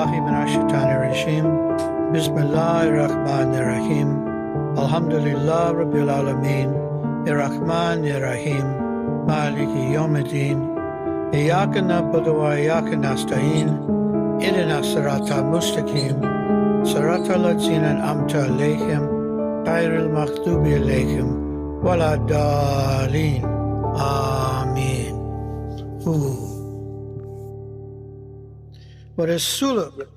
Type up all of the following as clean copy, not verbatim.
billahi minash shaitanir rajim. Bismillahir rahmanir rahim. Alhamdulillah rabbil alamin. Ar-Rahmanir Rahim. Maliki yawmiddin. Iyyaka na'budu wa iyyaka nasta'in. Ihdina siratal mustaqim. Siratal ladzina an'amta 'alaihim ghairil maghdubi 'alaihim waladdallin. Amin. What is Suluk?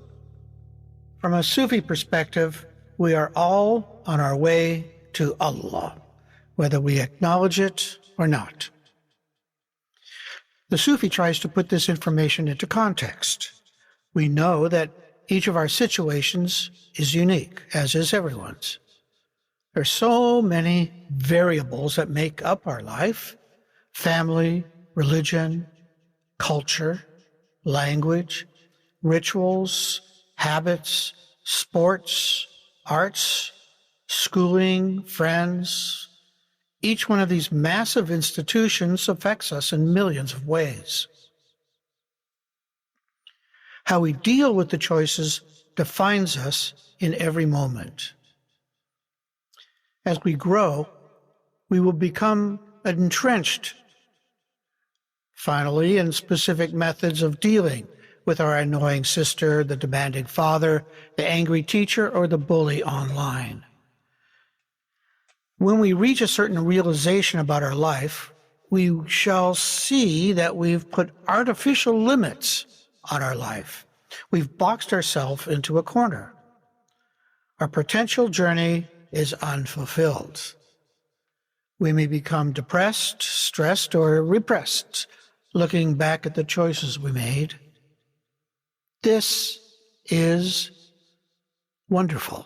From a Sufi perspective, we are all on our way to Allah, whether we acknowledge it or not. The Sufi tries to put this information into context. We know that each of our situations is unique, as is everyone's. There are so many variables that make up our life: family, religion, culture, language, rituals, habits, sports, arts, schooling, friends. Each one of these massive institutions affects us in millions of ways. How we deal with the choices defines us in every moment. As we grow, we will become entrenched, finally, in specific methods of dealing with our annoying sister, the demanding father, the angry teacher, or the bully online. When we reach a certain realization about our life, we shall see that we've put artificial limits on our life. We've boxed ourselves into a corner. Our potential journey is unfulfilled. We may become depressed, stressed, or repressed, looking back at the choices we made. This is wonderful.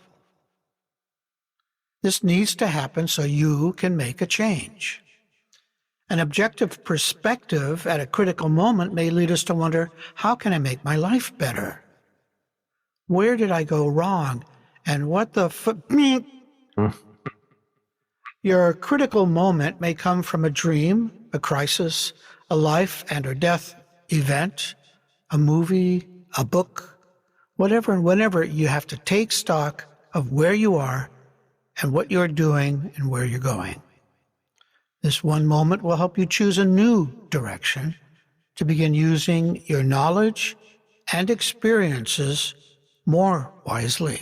This needs to happen so you can make a change. An objective perspective at a critical moment may lead us to wonder, how can I make my life better? Where did I go wrong? And what the Your critical moment may come from a dream, a crisis, a life and or death event, a movie, a book, whatever and whenever you have to take stock of where you are and what you're doing and where you're going. This one moment will help you choose a new direction to begin using your knowledge and experiences more wisely.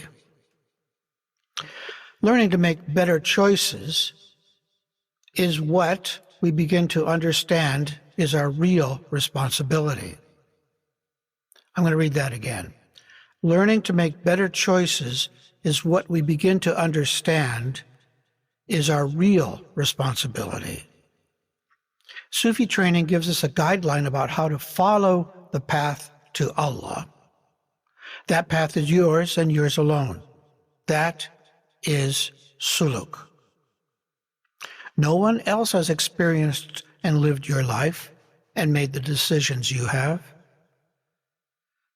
Learning to make better choices is what we begin to understand is our real responsibility. I'm going to read that again. Learning to make better choices is what we begin to understand is our real responsibility. Sufi training gives us a guideline about how to follow the path to Allah. That path is yours and yours alone. That is Suluk. No one else has experienced and lived your life and made the decisions you have.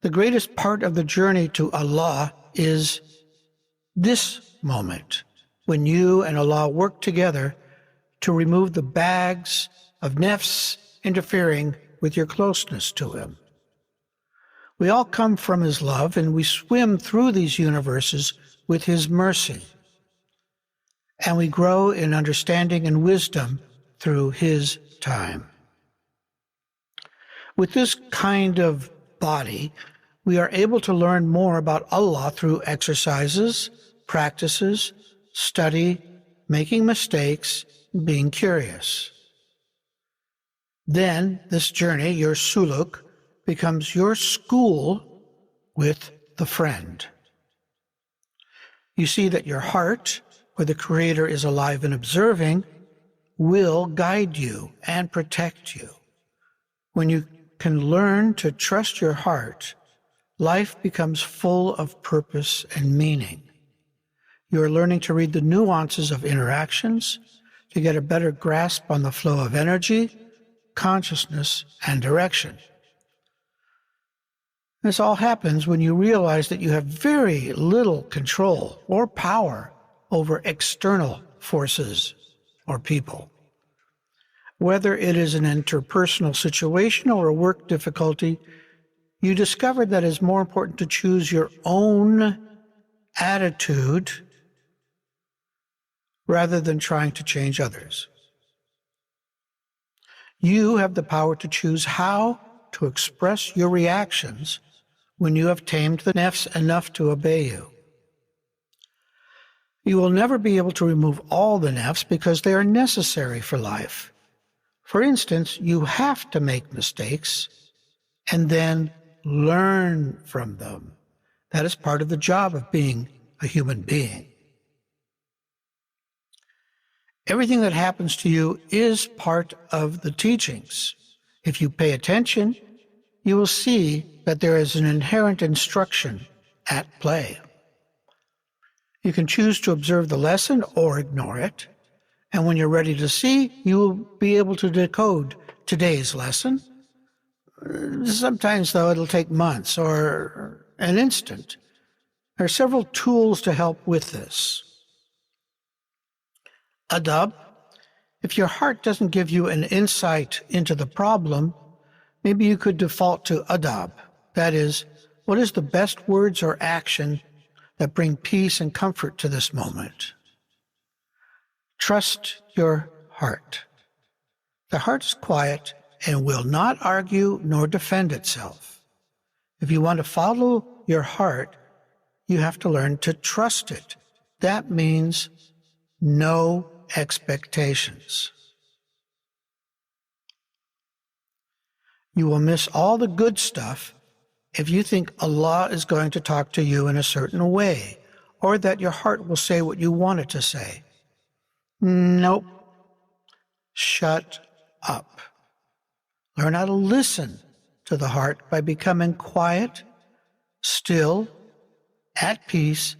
The greatest part of the journey to Allah is this moment, when you and Allah work together to remove the bags of nafs interfering with your closeness to Him. We all come from His love, and we swim through these universes with His mercy. And we grow in understanding and wisdom through His time. With this kind of body, we are able to learn more about Allah through exercises, practices, study, making mistakes, being curious. Then this journey, your Suluk, becomes your school with the friend. You see that your heart, where the Creator is alive and observing, will guide you and protect you. When you can learn to trust your heart, life becomes full of purpose and meaning. You are learning to read the nuances of interactions, to get a better grasp on the flow of energy, consciousness, and direction. This all happens when you realize that you have very little control or power over external forces or people. Whether it is an interpersonal situation or a work difficulty, you discovered that it's more important to choose your own attitude rather than trying to change others. You have the power to choose how to express your reactions when you have tamed the nafs enough to obey you. You will never be able to remove all the nafs because they are necessary for life. For instance, you have to make mistakes and then learn from them. That is part of the job of being a human being. Everything that happens to you is part of the teachings. If you pay attention, you will see that there is an inherent instruction at play. You can choose to observe the lesson or ignore it, and when you're ready to see, you will be able to decode today's lesson. Sometimes, though, it'll take months or an instant. There are several tools to help with this. Adab. If your heart doesn't give you an insight into the problem, maybe you could default to adab. That is, what is the best words or action that bring peace and comfort to this moment? Trust your heart. The heart is quiet and will not argue nor defend itself. If you want to follow your heart, you have to learn to trust it. That means no expectations. You will miss all the good stuff if you think Allah is going to talk to you in a certain way, or that your heart will say what you want it to say. Nope. Shut up. Learn how to listen to the heart by becoming quiet, still, at peace,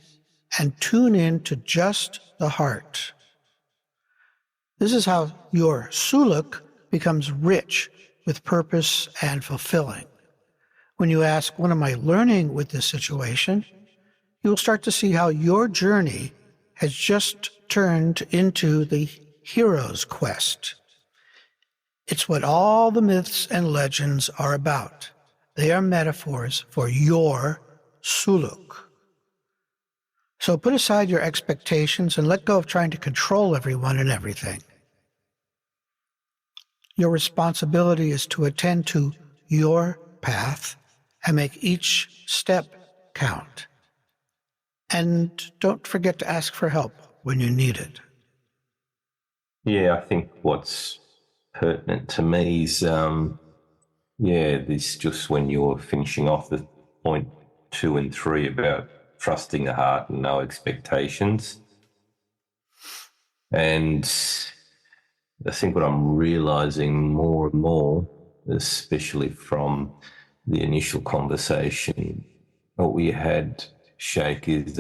and tune in to just the heart. This is how your suluk becomes rich with purpose and fulfilling. When you ask, what am I learning with this situation? You will start to see how your journey has just turned into the hero's quest. It's what all the myths and legends are about. They are metaphors for your suluk. So put aside your expectations and let go of trying to control everyone and everything. Your responsibility is to attend to your path and make each step count. And don't forget to ask for help when you need it. Yeah, I think what's pertinent to me is, this just when you're finishing off the point 2 and 3 about trusting the heart and no expectations. And I think what I'm realizing more and more, especially from the initial conversation what we had, Sheikh, is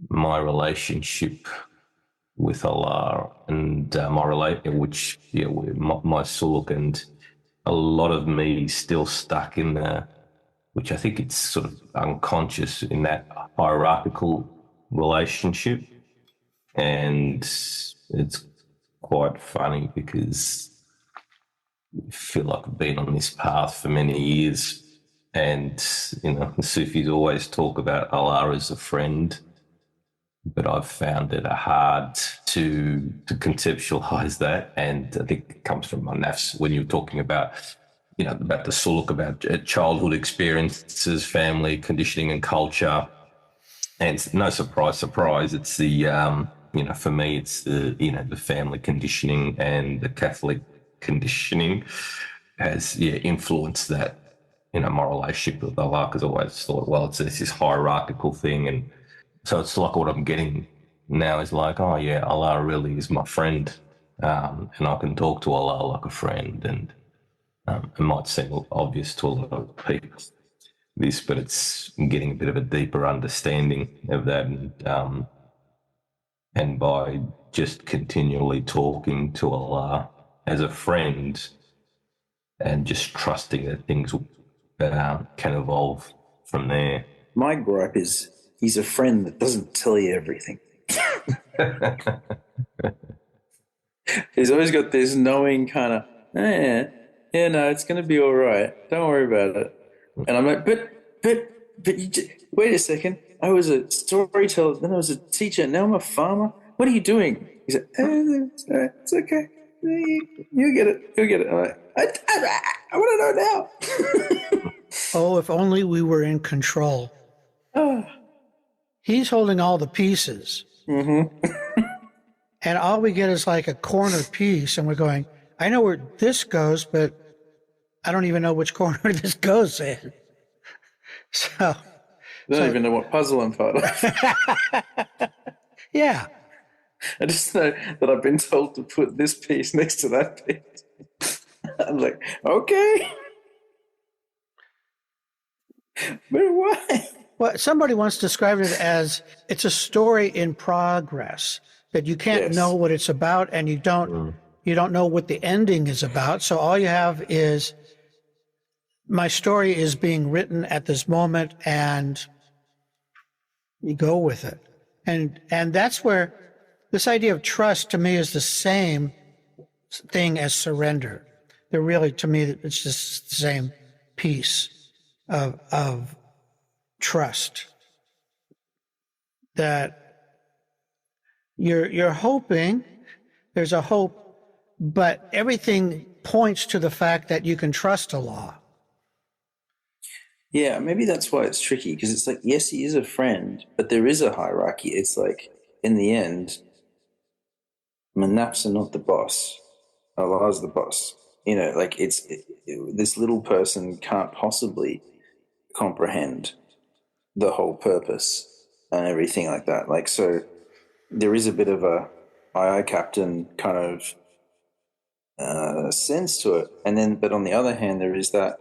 my relationship with Allah and my relation, which my suluk, and a lot of me still stuck in there, which I think it's sort of unconscious in that hierarchical relationship. And it's quite funny because I feel like I've been on this path for many years, and the Sufis always talk about Allah as a friend, but I've found it hard to conceptualize that, and I think it comes from my nafs when you're talking about about the suluk, about childhood experiences, family conditioning and culture. And it's no surprise, it's the, for me, it's the, the family conditioning and the Catholic conditioning has, influenced that, my relationship with Allah, because I always thought, well, it's this hierarchical thing. And so it's like what I'm getting now is like, oh, yeah, Allah really is my friend. And I can talk to Allah like a friend. And it might seem obvious to a lot of people, this, but it's getting a bit of a deeper understanding of that. And by just continually talking to Allah as a friend and just trusting that things can evolve from there. My gripe is he's a friend that doesn't tell you everything. He's always got this knowing kind of, yeah, no, it's going to be all right. Don't worry about it. And I'm like, but wait a second. I was a storyteller, then I was a teacher, now I'm a farmer. What are you doing? He said, it's okay. You get it. You'll get it. I'm like, I want to know now. Oh, if only we were in control. He's holding all the pieces. Mm-hmm. And all we get is like a corner piece, and we're going, I know where this goes, but I don't even know which corner this goes in. So I don't even know what puzzle I'm part of. yeah. I just know that I've been told to put this piece next to that piece. I'm like, okay. But why? Well, somebody once described it as it's a story in progress, that you can't know what it's about, and you don't know what the ending is about. So all you have is my story is being written at this moment, and you go with it. And that's where this idea of trust to me is the same thing as surrender. They're really, to me, it's just the same piece of trust, that you're hoping, there's a hope, but everything points to the fact that you can trust Allah. Yeah, maybe that's why it's tricky, because it's like, yes, he is a friend, but there is a hierarchy. It's like, in the end, manafs are not the boss. Allah's the boss. You know, like this little person can't possibly comprehend the whole purpose and everything like that. Like, so there is a bit of a aye, captain kind of sense to it. And then, but on the other hand, there is that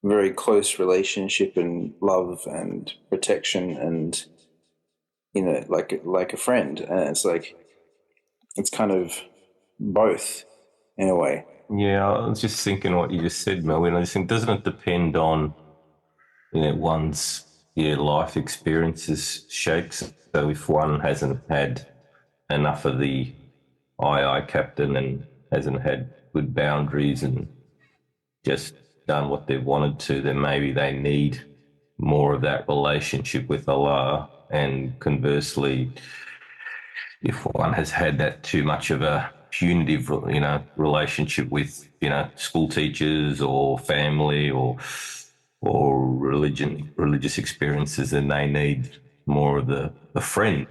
very close relationship and love and protection and, you know, like a friend. And it's like, it's kind of both in a way. Yeah, I was just thinking what you just said, Mel. I just think, doesn't it depend on, you know, one's life experiences, shakes? So if one hasn't had enough of the aye captain and hasn't had good boundaries and just done what they wanted to, then maybe they need more of that relationship with Allah. And conversely, if one has had that too much of a punitive, relationship with, school teachers or family or religious experiences, then they need more of the friend.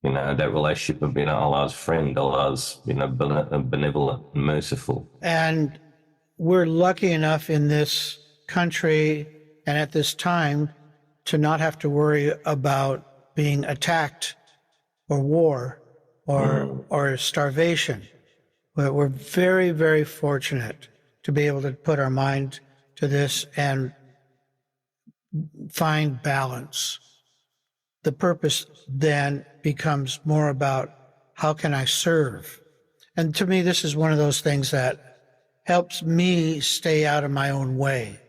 That relationship of being Allah's friend, Allah's, benevolent and merciful. And we're lucky enough in this country and at this time to not have to worry about being attacked or war or starvation. We're very, very fortunate to be able to put our mind to this and find balance. The purpose then becomes more about how can I serve? And to me, this is one of those things that helps me stay out of my own way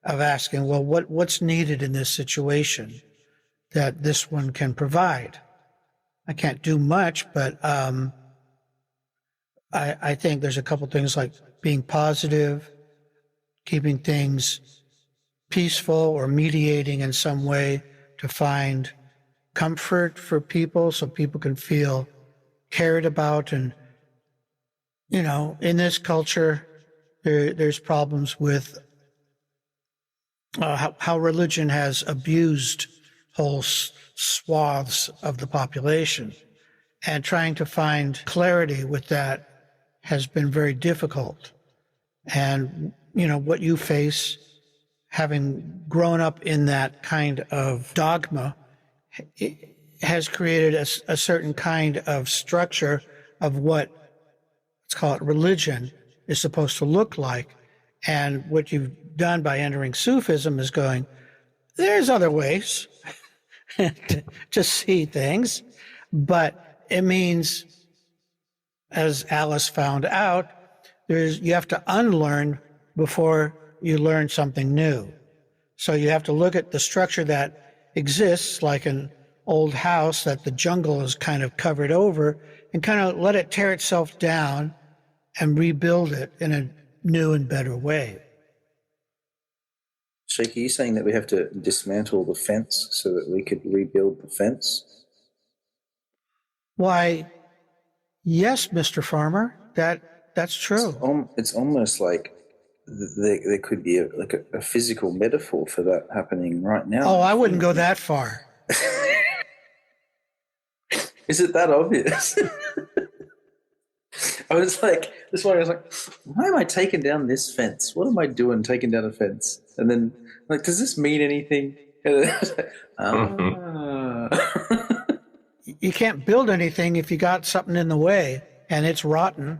of asking, well, what's needed in this situation that this one can provide? I can't do much, but I think there's a couple things like being positive, keeping things peaceful, or mediating in some way to find comfort for people so people can feel cared about. And, in this culture, there's problems with how religion has abused whole swaths of the population. And trying to find clarity with that has been very difficult. And, what you face, having grown up in that kind of dogma, it has created a certain kind of structure of what, let's call it religion, is supposed to look like. And what you've done by entering Sufism is going, there's other ways to see things, but it means, as Alice found out, you have to unlearn before you learn something new. So you have to look at the structure that exists, like an old house that the jungle is kind of covered over, and kind of let it tear itself down and rebuild it in a new and better way. Sheikh, are you saying that we have to dismantle the fence so that we could rebuild the fence? Why, yes, Mr. Farmer, that's true. It's almost like there could be a physical metaphor for that happening right now. Oh, I wouldn't go that far. Is it that obvious? I was like, this morning I was like, why am I taking down this fence? What am I doing taking down a fence? And then, like, does this mean anything? And then I was like, You can't build anything if you got something in the way and it's rotten.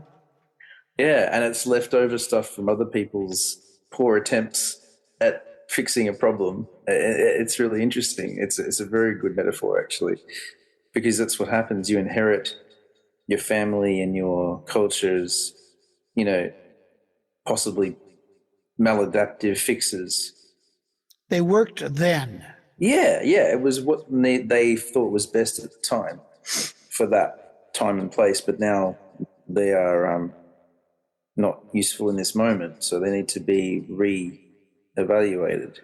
Yeah, and it's leftover stuff from other people's poor attempts at fixing a problem. It's really interesting. It's a very good metaphor, actually, because that's what happens. You inherit your family and your culture's, possibly maladaptive fixes. They worked then. Yeah, it was what they thought was best at the time for that time and place, but now they are not useful in this moment, so they need to be re-evaluated.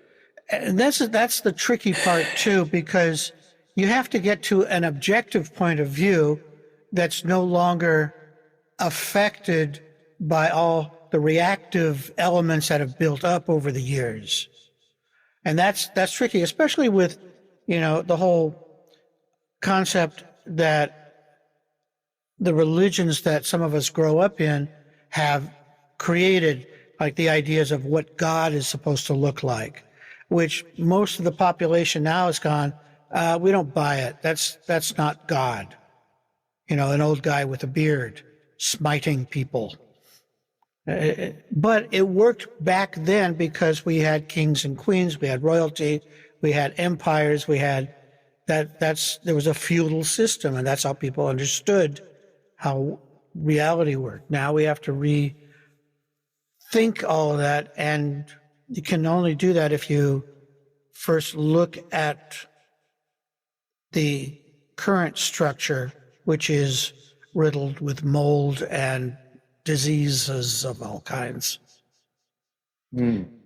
And that's the tricky part too, because you have to get to an objective point of view that's no longer affected by all the reactive elements that have built up over the years. And that's tricky, especially with, the whole concept that the religions that some of us grow up in have created, like the ideas of what God is supposed to look like, which most of the population now has gone, we don't buy it. That's not God. An old guy with a beard smiting people. But it worked back then because we had kings and queens, we had royalty, we had empires, we had there was a feudal system, and that's how people understood how reality worked. Now we have to rethink all of that, and you can only do that if you first look at the current structure, which is riddled with mold and diseases of all kinds.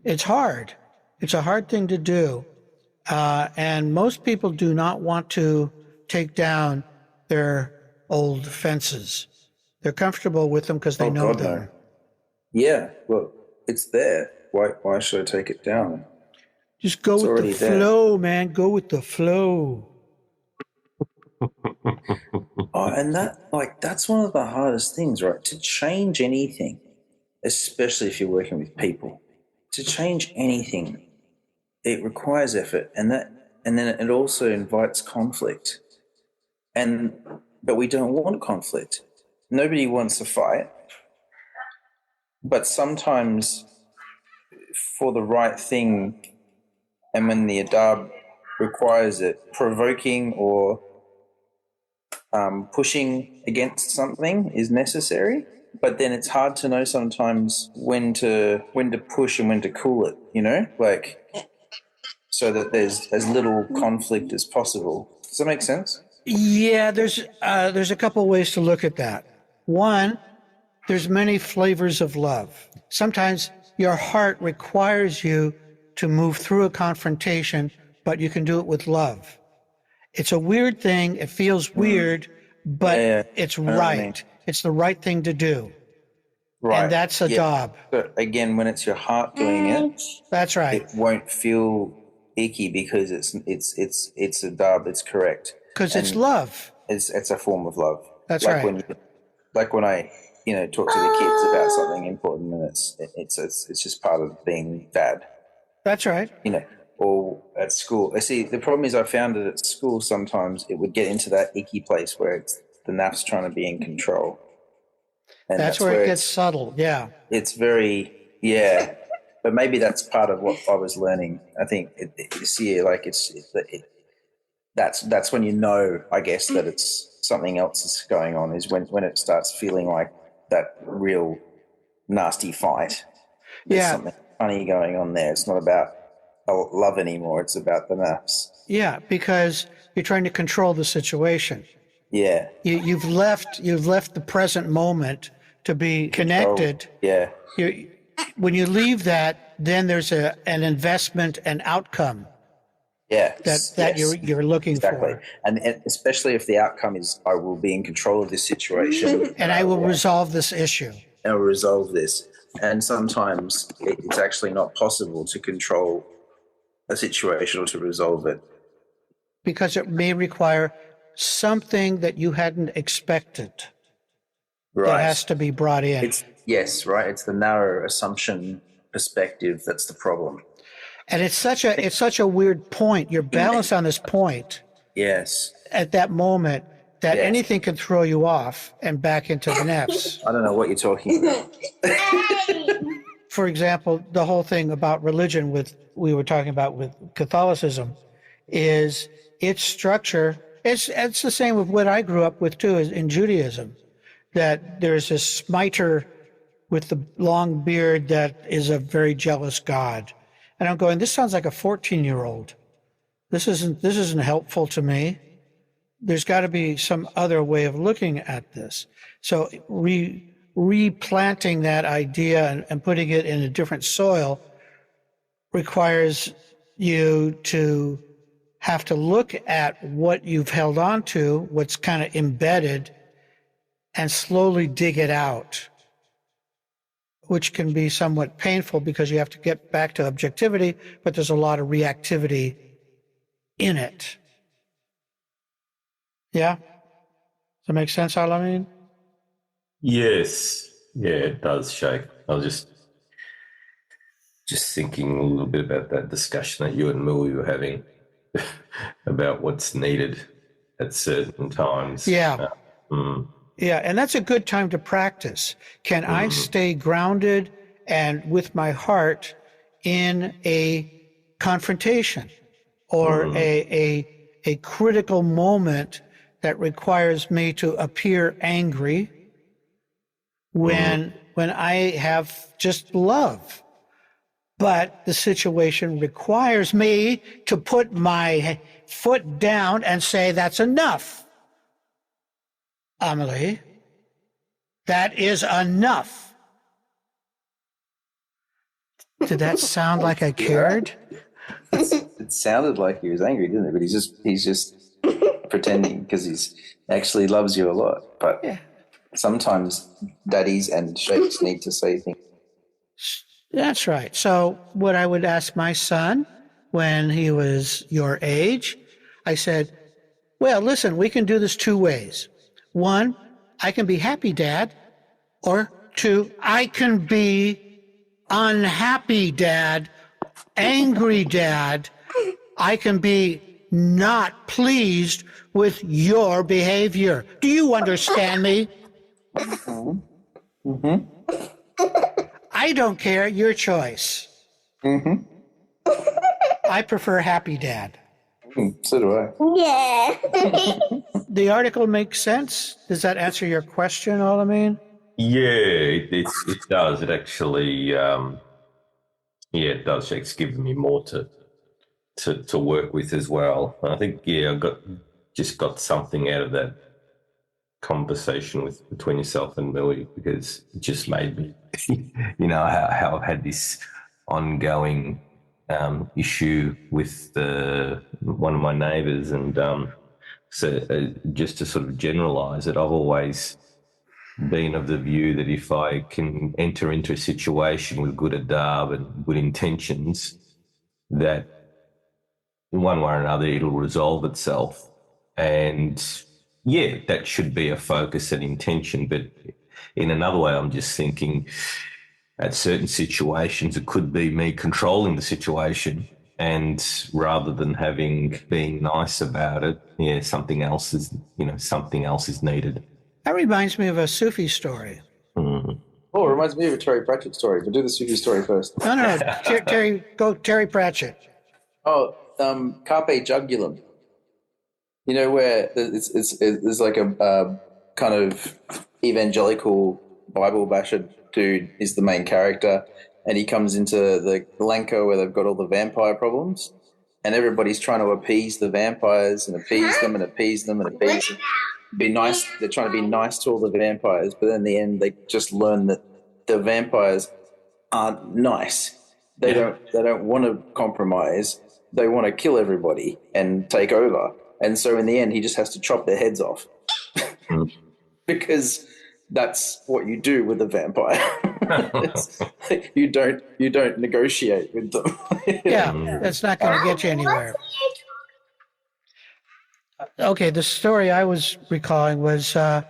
It's hard. It's a hard thing to do. And most people do not want to take down their old fences. They're comfortable with them because they know God, them. no. Yeah, well, it's there. Why should I take it down? Just go with the flow, man. Go with the flow. And that's one of the hardest things, right? To change anything, especially if you're working with people, to change anything, it requires effort, and then it also invites conflict. But we don't want conflict. Nobody wants a fight. But sometimes for the right thing, and when the adab requires it, provoking or pushing against something is necessary, but then it's hard to know sometimes when to push and when to cool it, so that there's as little conflict as possible. Does that make sense? Yeah, there's a couple ways to look at that. One, there's many flavors of love. Sometimes your heart requires you to move through a confrontation, but you can do it with love. It's a weird thing. It feels weird, but it's right. It's the right thing to do. Right. And that's a job. But again, when it's your heart doing it, that's right. It won't feel icky because it's a dub. It's correct. Because it's love. It's a form of love. That's like right. When I talk to the kids about something important, and it's just part of being dad. That's right. Or at school. I see. The problem is, I found it at school. Sometimes it would get into that icky place where it's the naps trying to be in control. And that's where it gets subtle. Yeah. It's very but maybe that's part of what I was learning. I think this year, that's when I guess that it's something else is going on. Is when it starts feeling like that real nasty fight. There's something funny going on there. It's not about love anymore. It's about the naps. Yeah, because you're trying to control the situation. Yeah. You've left the present moment to be Control. connected. Yeah. When you leave that, then there's an investment and outcome Yeah. that you're looking for. And especially if the outcome is I will be in control of this situation. And I will resolve this issue. I'll resolve this. And sometimes it's actually not possible to control a situation or to resolve it. Because it may require something that you hadn't expected. Right. That has to be brought in. It's the narrow assumption perspective that's the problem. And it's such a weird point. You're balanced on this point. Yes. At that moment, that anything can throw you off and back into the nafs. I don't know what you're talking about. For example, the whole thing about religion we were talking about with Catholicism is its structure. It's the same with what I grew up with too in Judaism, that there's this smiter with the long beard that is a very jealous God. And I'm going, this sounds like a 14-year-old. This isn't helpful to me. There's got to be some other way of looking at this. So replanting that idea and putting it in a different soil requires you to have to look at what you've held on to, what's kind of embedded, and slowly dig it out, which can be somewhat painful because you have to get back to objectivity, but there's a lot of reactivity in it. Yeah? Does that make sense, Alamin? Yes. Yeah, it does, Sheikh. I was just thinking a little bit about that discussion that you and Mui were having about what's needed at certain times. Yeah. Yeah, and that's a good time to practice. Can I stay grounded and with my heart in a confrontation or a critical moment that requires me to appear angry when I have just love? But the situation requires me to put my foot down and say, that's enough. Amelie, that is enough. Did that sound like I cared? It sounded like he was angry, didn't it? But he's just pretending because he's actually loves you a lot. But sometimes daddies and sheikhs need to say things. That's right. So what I would ask my son when he was your age, I said, well, listen, we can do this two ways. One, I can be happy, Dad. Or two, I can be unhappy, Dad, angry, Dad. I can be not pleased with your behavior. Do you understand me? I don't care. Your choice. I prefer happy, Dad. So do I. Yeah. The article makes sense? Does that answer your question, Alamin? Yeah, it does. It actually, it does. It's given me more to work with as well. And I think, I got something out of that conversation between yourself and Millie, because it just made me, how I've had this ongoing issue with one of my neighbours, and so just to sort of generalise it, I've always been of the view that if I can enter into a situation with good adab and good intentions, that one way or another it'll resolve itself. And that should be a focus and intention. But in another way, I'm just thinking at certain situations, it could be me controlling the situation, and rather than being nice about it, something else is needed. That reminds me of a Sufi story. Oh, it reminds me of a Terry Pratchett story. But do the Sufi story first. No. Terry Pratchett. Oh, Carpe Jugulum. You know, where it's like a kind of evangelical Bible basher dude is the main character, and he comes into the Lanka where they've got all the vampire problems, and everybody's trying to appease the vampires and appease them and appease them and appease them. be nice. They're trying to be nice to all the vampires, but in the end, they just learn that the vampires aren't nice. They don't want to compromise. They want to kill everybody and take over. And so in the end, he just has to chop their heads off because that's what you do with a vampire. you don't negotiate with them. Yeah, that's not going to get you anywhere. Okay, the story I was recalling was a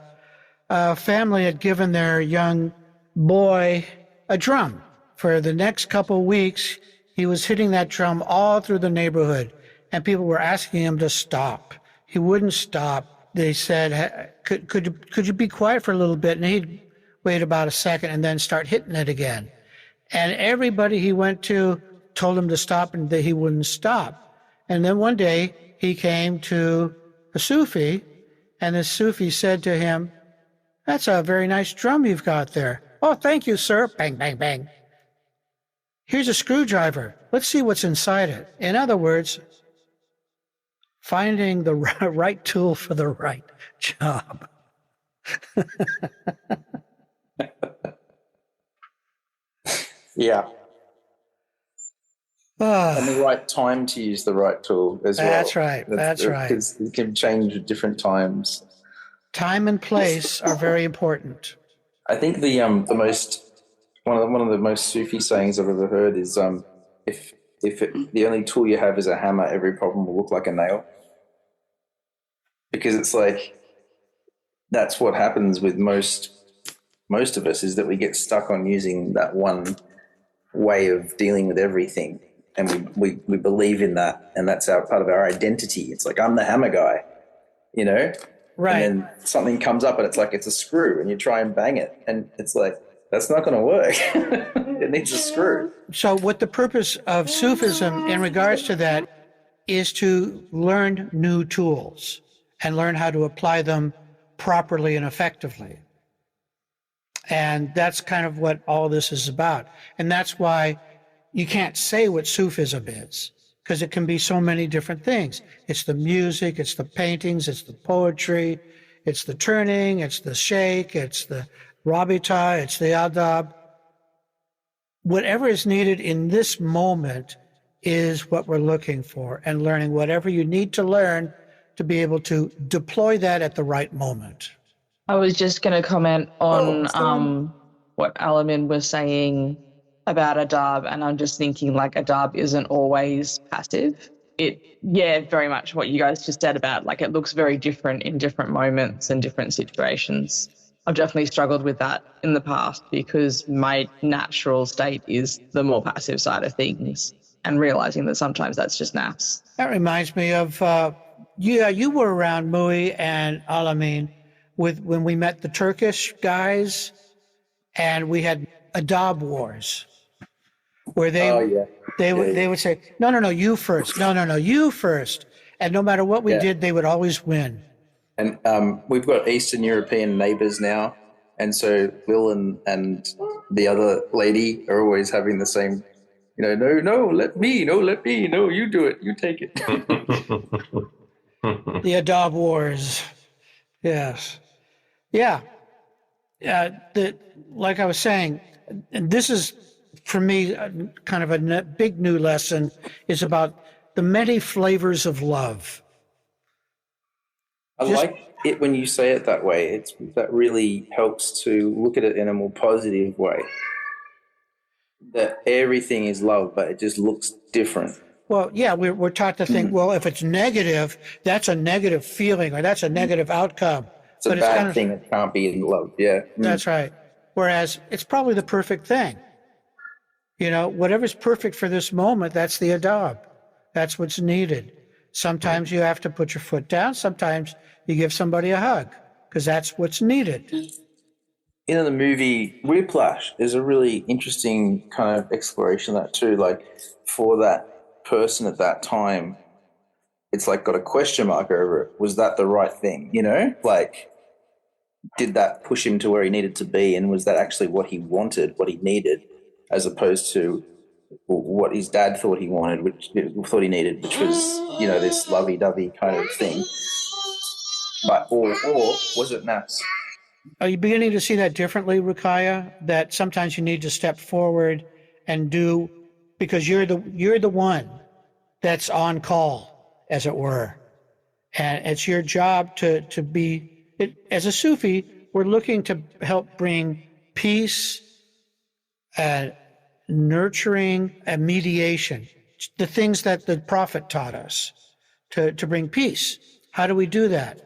family had given their young boy a drum. For the next couple of weeks, he was hitting that drum all through the neighborhood, and people were asking him to stop. He wouldn't stop. They said, could you be quiet for a little bit? And he'd wait about a second and then start hitting it again. And everybody he went to told him to stop, and that he wouldn't stop. And then one day he came to a Sufi, and the Sufi said to him, "That's a very nice drum you've got there." "Oh, thank you, sir." Bang, bang, bang. "Here's a screwdriver. Let's see what's inside it." In other words, finding the right tool for the right job. Yeah. And the right time to use the right tool as well. That's right. That's right. Because it can change at different times. Time and place are very important. I think the most one of the most Sufi sayings I've ever heard is if the only tool you have is a hammer, every problem will look like a nail. Because it's like that's what happens with most of us, is that we get stuck on using that one way of dealing with everything, and we believe in that, and that's part of our identity. It's like, I'm the hammer guy, you know? Right. And then something comes up and it's like it's a screw, and you try and bang it, and it's like, that's not going to work. It needs a screw. So what the purpose of Sufism in regards to that is to learn new tools and learn how to apply them properly and effectively. And that's kind of what all this is about. And that's why you can't say what Sufism is, because it can be so many different things. It's the music, it's the paintings, it's the poetry, it's the turning, it's the shake, it's the rabita, it's the adab. Whatever is needed in this moment is what we're looking for, and learning whatever you need to learn to be able to deploy that at the right moment. I was just going to comment on what Alamin was saying about adab, and I'm just thinking, like, adab isn't always passive. Very much what you guys just said about, like, it looks very different in different moments and different situations. I've definitely struggled with that in the past because my natural state is the more passive side of things, and realizing that sometimes that's just naps. That reminds me of, you were around Mui and Alamin when we met the Turkish guys, and we had adab wars where they would say, no, you first. No, you first. And no matter what we did, they would always win. And we've got Eastern European neighbors now. And so Will and the other lady are always having the same, no, let me, no, you do it, you take it. The adab wars. Yes. Yeah. Like I was saying, and this is, for me, kind of a big new lesson, is about the many flavors of love. I like it when you say it that way. That really helps to look at it in a more positive way. That everything is love, but it just looks different. Well, yeah, we're taught to think, well, if it's negative, that's a negative feeling, or that's a negative outcome. It's a bad thing. It can't be in love. Yeah. That's right. Whereas it's probably the perfect thing. Whatever's perfect for this moment, that's the adab. That's what's needed. Sometimes you have to put your foot down. Sometimes you give somebody a hug, because that's what's needed. In the movie Whiplash, there's a really interesting kind of exploration of that too. Like, for that person at that time, it's like got a question mark over it. Was that the right thing? Like, did that push him to where he needed to be? And was that actually what he wanted, what he needed, as opposed to what his dad thought he wanted, thought he needed, which was, this lovey-dovey kind of thing. But or was it nafs? Are you beginning to see that differently, Rukaya? That sometimes you need to step forward and do, because you're the one that's on call, as it were, and it's your job to be. As a Sufi, we're looking to help bring peace, nurturing, and mediation, the things that the Prophet taught us to bring peace. How do we do that?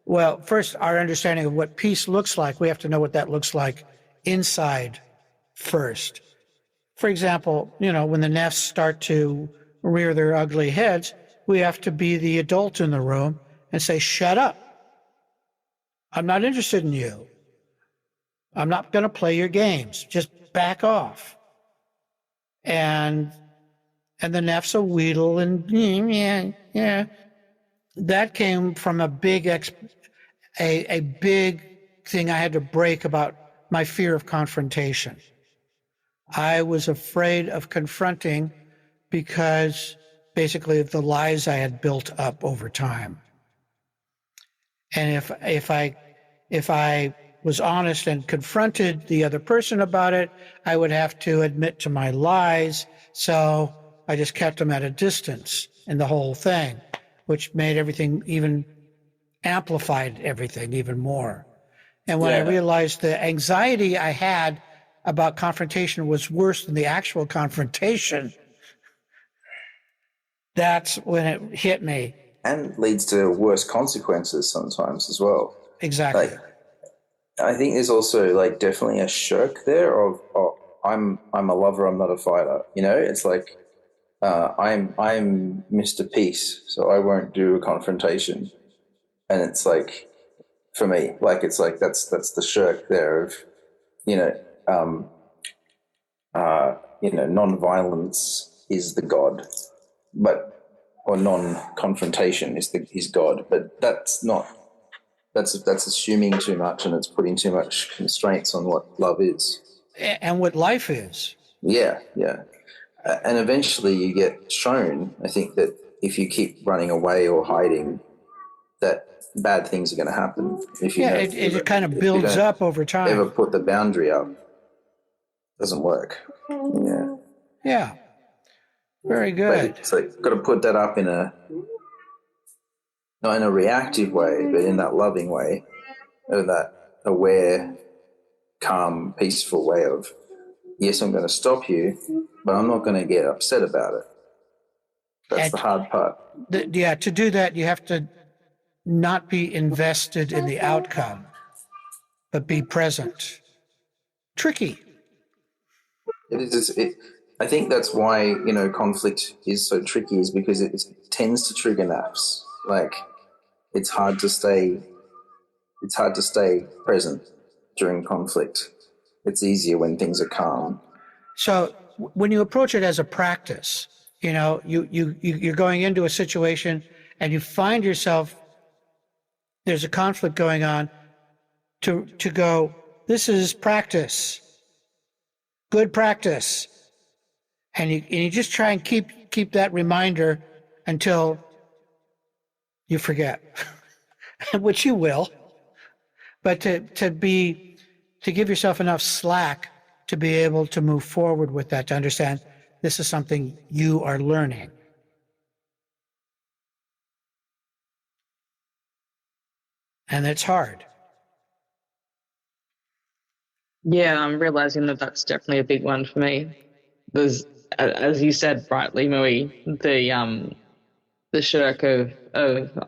Well, first, our understanding of what peace looks like, we have to know what that looks like inside first. For example, when the nefs start to rear their ugly heads, we have to be the adult in the room and say, shut up. I'm not interested in you. I'm not going to play your games. Just back off. And the nefs will wheedle and yeah. That came from a big thing I had to break about my fear of confrontation. I was afraid of confronting because basically of the lies I had built up over time. And if I was honest and confronted the other person about it, I would have to admit to my lies. So I just kept them at a distance in the whole thing, which made everything amplified everything even more. And when I realized the anxiety I had about confrontation was worse than the actual confrontation, that's when it hit me. And leads to worse consequences sometimes as well. Exactly. I think there's also definitely a shirk there of I'm a lover, I'm not a fighter. It's like I'm Mr. Peace, so I won't do a confrontation. And it's like, for me, it's like that's the shirk there of non-violence is the God, or non-confrontation is God. But that's assuming too much, and it's putting too much constraints on what love is and what life is. Yeah. And eventually you get shown, I think, that if you keep running away or hiding, that bad things are going to happen. It kind of builds up over time. Ever put the boundary up, doesn't work. Yeah. Very good. But it's got to put that up not in a reactive way, but in that loving way, or that aware, calm, peaceful way of, yes, I'm going to stop you, but I'm not going to get upset about it. That's the hard part. To do that, you have to not be invested in the outcome, but be present. Tricky. It is. I think that's why conflict is so tricky, is because it tends to trigger naps. It's hard to stay present during conflict. It's easier when things are calm. So when you approach it as a practice, you're going into a situation and you find yourself, there's a conflict going on, to go, this is practice, good practice. And you just try and keep that reminder until you forget, which you will. But to give yourself enough slack to be able to move forward with that, to understand this is something you are learning. And it's hard. Yeah, I'm realizing that that's definitely a big one for me. There's, as you said rightly, Mui, the shirk of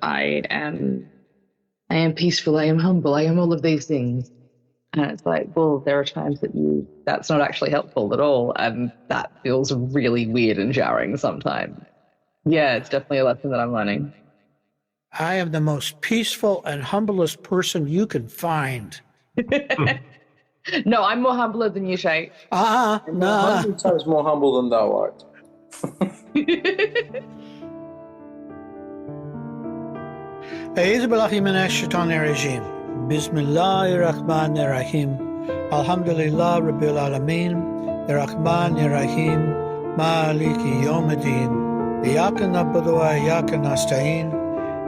I am peaceful, I am humble, I am all of these things. And it's like, well, there are times that's not actually helpful at all. And that feels really weird and jarring sometimes. Yeah, it's definitely a lesson that I'm learning. I am the most peaceful and humblest person you can find. No, I'm more humbler than you, Shay. No. 100 times more humble than thou art. أعوذ بالله من الشيطان الرجيم بسم الله الرحمن الرحيم الحمد لله رب العالمين الرحمن الرحيم مالك يوم الدين إياك نعبد وإياك نستعين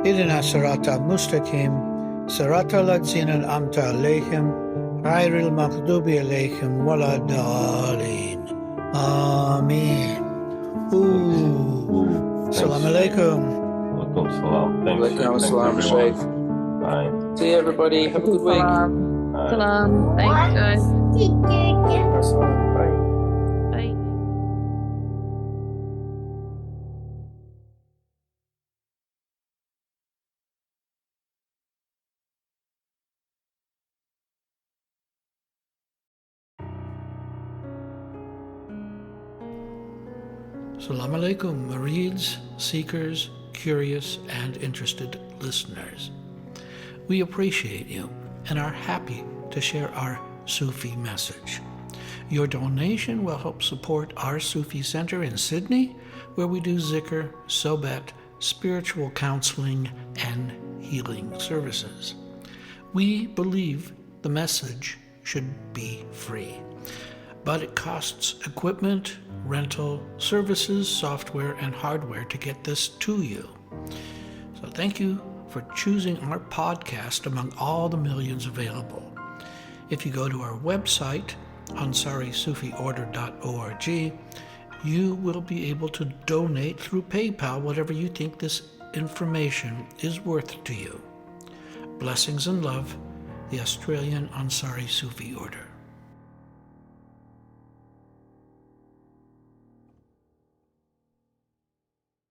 اهدنا الصراط المستقيم صراط الذين أنعمت عليهم غير المغضوب عليهم ولا الضالين. آمين. Salaam Alaykum. Alaikum salam. Thanks, Alaikum thanks salam, Shaykh. everyone. Bye. See you, everybody. Have a good week. Bye. Salam. Thanks, guys. Bye. Bye. Salaam Alaykum, murids, seekers, curious, and interested listeners. We appreciate you and are happy to share our Sufi message. Your donation will help support our Sufi Center in Sydney, where we do zikr, sohbet, spiritual counseling, and healing services. We believe the message should be free, but it costs equipment, rental, services, software, and hardware to get this to you. So thank you for choosing our podcast among all the millions available. If you go to our website, ansarisufiorder.org, you will be able to donate through PayPal whatever you think this information is worth to you. Blessings and love, the Australian Ansari Sufi Order.